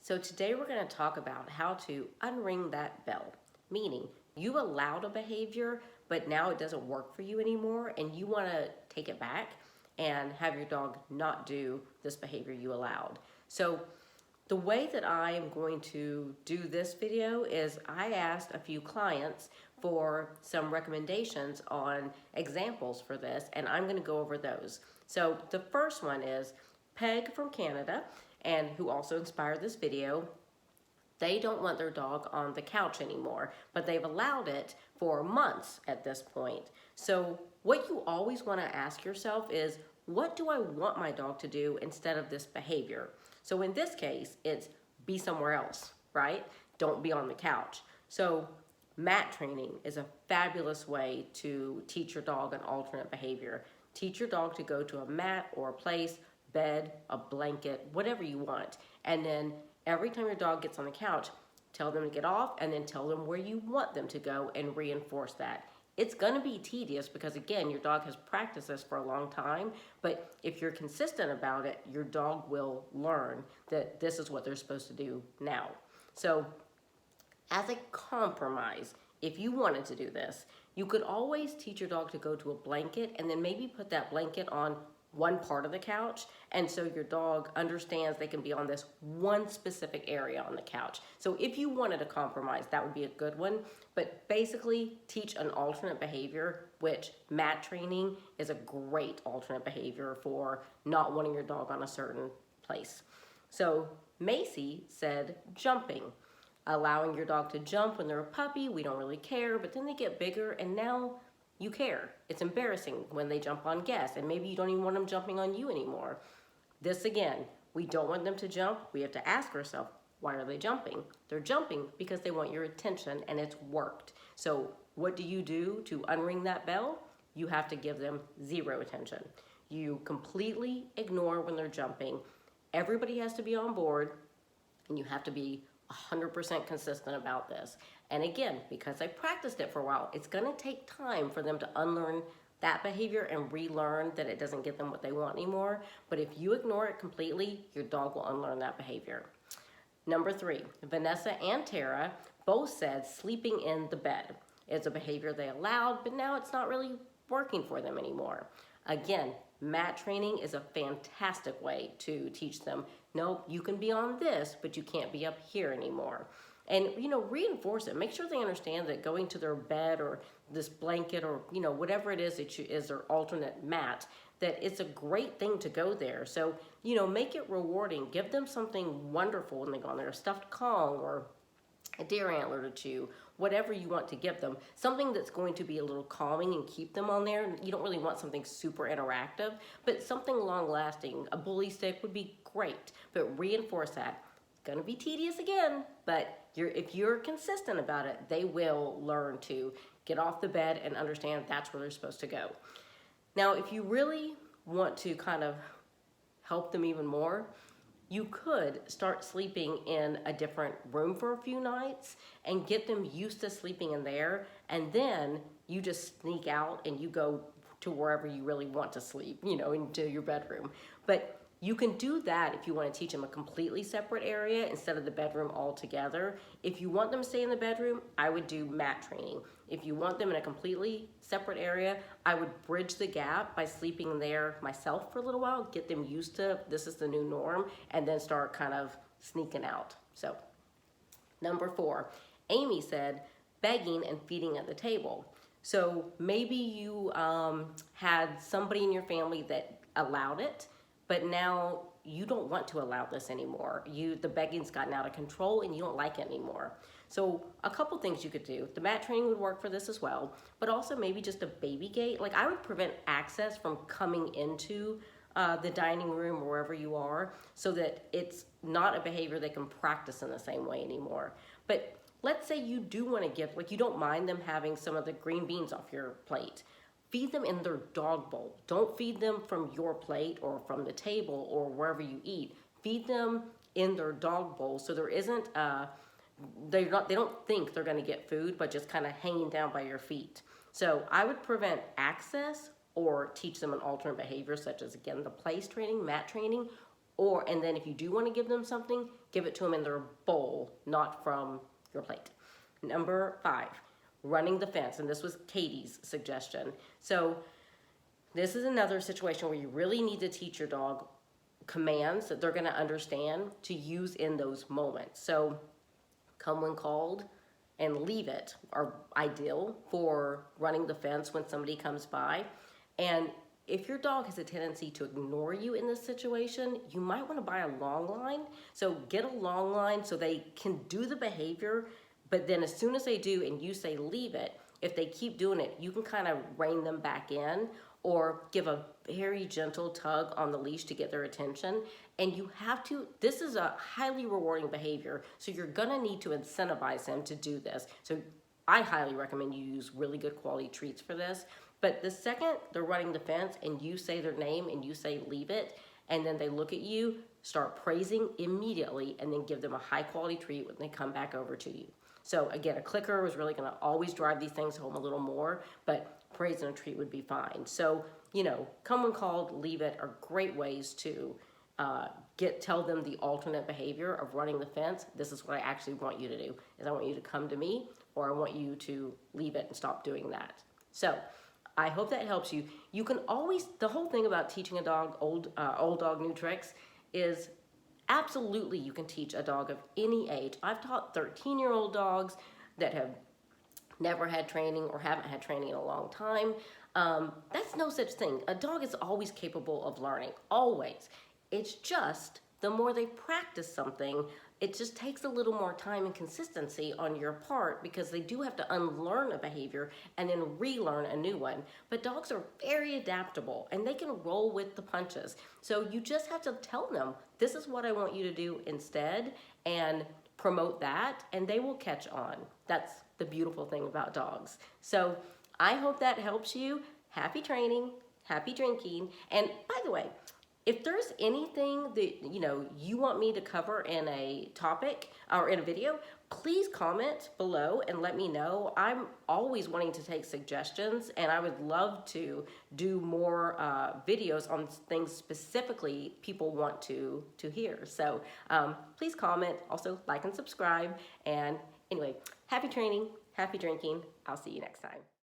So today we're going to talk about how to unring that bell, meaning you allowed a behavior, but now it doesn't work for you anymore and you want to take it back and have your dog not do this behavior you allowed. So the way that I am going to do this video is I asked a few clients for some recommendations on examples for this, and I'm going to go over those. So the first one is Peg from Canada, and who also inspired this video. They don't want their dog on the couch anymore, but they've allowed it for months at this point. So what you always want to ask yourself is, what do I want my dog to do instead of this behavior? So in this case, it's be somewhere else, right? Don't be on the couch. So mat training is a fabulous way to teach your dog an alternate behavior. Teach your dog to go to a mat or a place, bed, a blanket, whatever you want. And then every time your dog gets on the couch, tell them to get off and then tell them where you want them to go and reinforce that. It's gonna be tedious because again, your dog has practiced this for a long time, but if you're consistent about it, your dog will learn that this is what they're supposed to do now. So as a compromise, if you wanted to do this, you could always teach your dog to go to a blanket and then maybe put that blanket on one part of the couch, and so your dog understands they can be on this one specific area on the couch. So if you wanted a compromise, that would be a good one, but basically teach an alternate behavior, which mat training is a great alternate behavior for not wanting your dog on a certain place. So Macy said jumping. Allowing your dog to jump when they're a puppy, we don't really care, but then they get bigger and now you care. It's embarrassing when they jump on guests, and maybe you don't even want them jumping on you anymore. This again, we don't want them to jump. We have to ask ourselves, why are they jumping? They're jumping because they want your attention and it's worked. So what do you do to unring that bell? You have to give them zero attention. You completely ignore when they're jumping. Everybody has to be on board and you have to be 100% consistent about this. And again, because I practiced it for a while, it's gonna take time for them to unlearn that behavior and relearn that it doesn't get them what they want anymore. But if you ignore it completely, your dog will unlearn that behavior. Number 3, Vanessa and Tara both said sleeping in the bed. It's a behavior they allowed, but now it's not really working for them anymore. Again, mat training is a fantastic way to teach them, no, you can be on this, but you can't be up here anymore. And, reinforce it. Make sure they understand that going to their bed or this blanket or, whatever it is that is their alternate mat, that it's a great thing to go there. So, make it rewarding. Give them something wonderful when they go on there, a stuffed Kong or a deer antler to chew, whatever you want to give them. Something that's going to be a little calming and keep them on there. You don't really want something super interactive, but something long lasting. A bully stick would be great, but reinforce that. It's gonna be tedious again, but if you're consistent about it, they will learn to get off the bed and understand that's where they're supposed to go. Now, if you really want to kind of help them even more, you could start sleeping in a different room for a few nights and get them used to sleeping in there, and then you just sneak out and you go to wherever you really want to sleep, into your bedroom. But you can do that if you want to teach them a completely separate area instead of the bedroom altogether. If you want them to stay in the bedroom, I would do mat training. If you want them in a completely separate area, I would bridge the gap by sleeping there myself for a little while, get them used to this is the new norm, and then start kind of sneaking out. So, number 4, Amy said begging and feeding at the table. So maybe you had somebody in your family that allowed it, but now you don't want to allow this anymore. The begging's gotten out of control and you don't like it anymore. So a couple things you could do. The mat training would work for this as well, but also maybe just a baby gate. Like I would prevent access from coming into the dining room or wherever you are so that it's not a behavior they can practice in the same way anymore. But let's say you do want to give, like you don't mind them having some of the green beans off your plate. Feed them in their dog bowl. Don't feed them from your plate or from the table or wherever you eat. Feed them in their dog bowl so there isn't, they don't think they're gonna get food, but just kind of hanging down by your feet. So I would prevent access or teach them an alternate behavior such as, again, the place training, mat training, And then if you do want to give them something, give it to them in their bowl, not from your plate. Number 5, running the fence. And this was Katie's suggestion. So this is another situation where you really need to teach your dog commands that they're going to understand to use in those moments. So come when called and leave it are ideal for running the fence when somebody comes by. And if your dog has a tendency to ignore you in this situation, you might want to buy a long line. So get a long line so they can do the behavior, but then as soon as they do and you say leave it, if they keep doing it, you can kind of rein them back in or give a very gentle tug on the leash to get their attention. And you have to, this is a highly rewarding behavior, so you're gonna need to incentivize them to do this. So I highly recommend you use really good quality treats for this. But the second they're running the fence and you say their name and you say leave it, and then they look at you, start praising immediately, and then give them a high quality treat when they come back over to you. So again, a clicker is really gonna always drive these things home a little more, but praise and a treat would be fine. So, come when called, leave it are great ways to tell them the alternate behavior of running the fence. This is what I actually want you to do, is I want you to come to me, or I want you to leave it and stop doing that. So I hope that helps you. You can always, the whole thing about teaching a dog old dog new tricks is absolutely you can teach a dog of any age. I've taught 13-year-old dogs that have never had training or haven't had training in a long time. That's no such thing. A dog is always capable of learning, always. It's just the more they practice something, it just takes a little more time and consistency on your part because they do have to unlearn a behavior and then relearn a new one. But dogs are very adaptable and they can roll with the punches. So you just have to tell them, this is what I want you to do instead, and promote that, and they will catch on. That's the beautiful thing about dogs. So I hope that helps you. Happy training, happy drinking. And by the way, if there's anything that you want me to cover in a topic or in a video, please comment below and let me know. I'm always wanting to take suggestions, and I would love to do more videos on things specifically people want to hear. So please comment, also like and subscribe. And anyway, happy training, happy drinking. I'll see you next time.